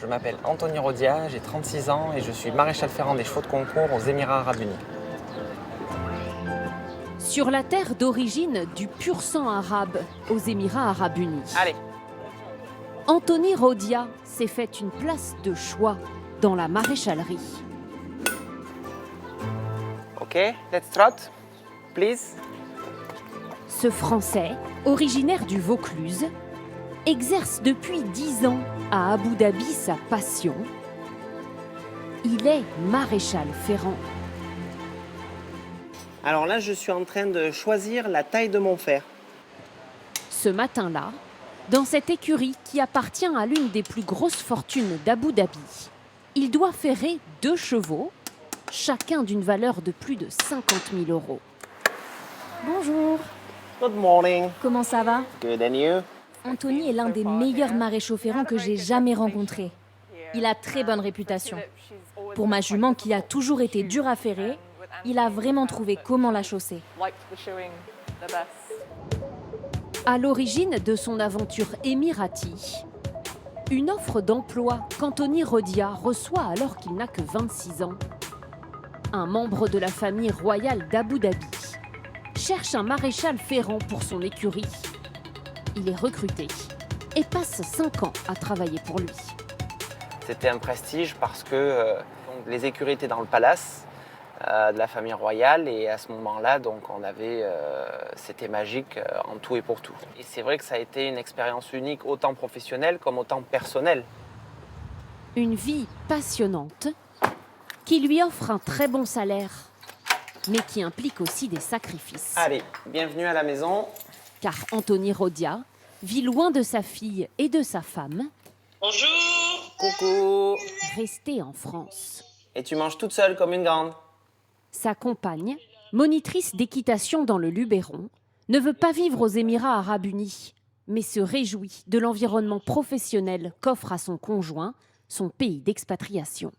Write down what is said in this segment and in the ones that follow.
Je m'appelle Anthony Rodia, j'ai 36 ans et je suis maréchal ferrant des chevaux de concours aux Émirats Arabes Unis. Sur la terre d'origine du pur sang arabe, aux Émirats Arabes Unis. Allez, Anthony Rodia s'est fait une place de choix dans la maréchalerie. ok, let's trot, please. Ce Français, originaire du Vaucluse, exerce depuis 10 ans à Abu Dhabi sa passion. Il est maréchal ferrant. Alors là, je suis en train de choisir la taille de mon fer. Ce matin-là, dans cette écurie qui appartient à l'une des plus grosses fortunes d'Abu Dhabi, il doit ferrer 2 chevaux, chacun d'une valeur de plus de 50 000 euros. Bonjour, Good morning. comment ça va? Good, and you? Anthony est l'un des meilleurs maréchaux ferrants que j'ai jamais rencontrés. Il a très bonne réputation. Pour ma jument qui a toujours été dure à ferrer, il a vraiment trouvé comment la chausser. À l'origine de son aventure émirati, une offre d'emploi qu'Anthony Rodia reçoit alors qu'il n'a que 26 ans. Un membre de la famille royale d'Abu Dhabi cherche un maréchal ferrant pour son écurie. Il est recruté et passe 5 ans à travailler pour lui. C'était un prestige parce que donc, les écuries étaient dans le palace de la famille royale et à ce moment-là, donc on avait, c'était magique en tout et pour tout. Et c'est vrai que ça a été une expérience unique, autant professionnelle comme autant personnelle. Une vie passionnante qui lui offre un très bon salaire, mais qui implique aussi des sacrifices. Allez, bienvenue à la maison. Car Anthony Rodia vit loin de sa fille et de sa femme, Bonjour. Coucou. restée en France. Et tu manges toute seule comme une grande. Sa compagne, monitrice d'équitation dans le Luberon, ne veut pas vivre aux Émirats Arabes Unis, mais se réjouit de l'environnement professionnel qu'offre à son conjoint son pays d'expatriation.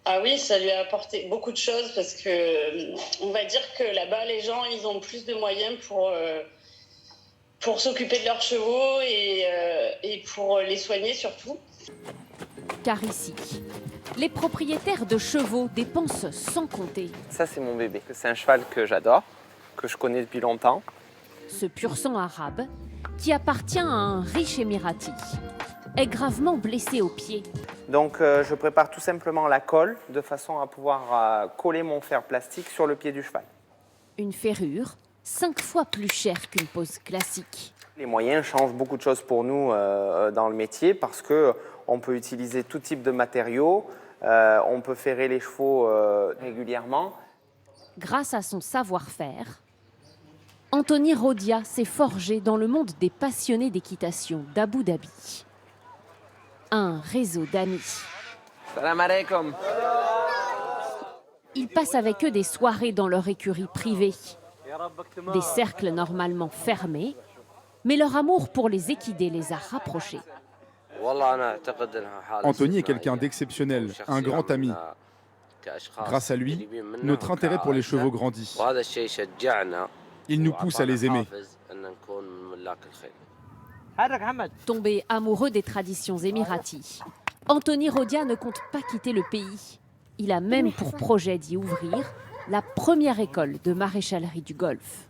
Ah oui, ça lui a apporté beaucoup de choses parce que on va dire que là-bas, les gens, ils ont plus de moyens pour s'occuper de leurs chevaux et pour les soigner surtout. Car ici, les propriétaires de chevaux dépensent sans compter. Ça, c'est mon bébé. C'est un cheval que j'adore, que je connais depuis longtemps. Ce pur sang arabe, qui appartient à un riche émirati, est gravement blessé au pied. Donc, je prépare tout simplement la colle de façon à pouvoir coller mon fer plastique sur le pied du cheval. Une ferrure 5 fois plus chère qu'une pose classique. Les moyens changent beaucoup de choses pour nous dans le métier parce qu'on peut utiliser tout type de matériaux, on peut ferrer les chevaux régulièrement. Grâce à son savoir-faire, Anthony Rodia s'est forgé dans le monde des passionnés d'équitation d'Abu Dhabi. Un réseau d'amis. Salam alaikum. Il passe avec eux des soirées dans leur écurie privée. Des cercles normalement fermés, mais leur amour pour les équidés les a rapprochés. Anthony est quelqu'un d'exceptionnel, un grand ami. Grâce à lui, notre intérêt pour les chevaux grandit. Il nous pousse à les aimer. Tombé amoureux des traditions émiraties, Anthony Rodia ne compte pas quitter le pays. Il a même pour projet d'y ouvrir la première école de maréchalerie du Golfe.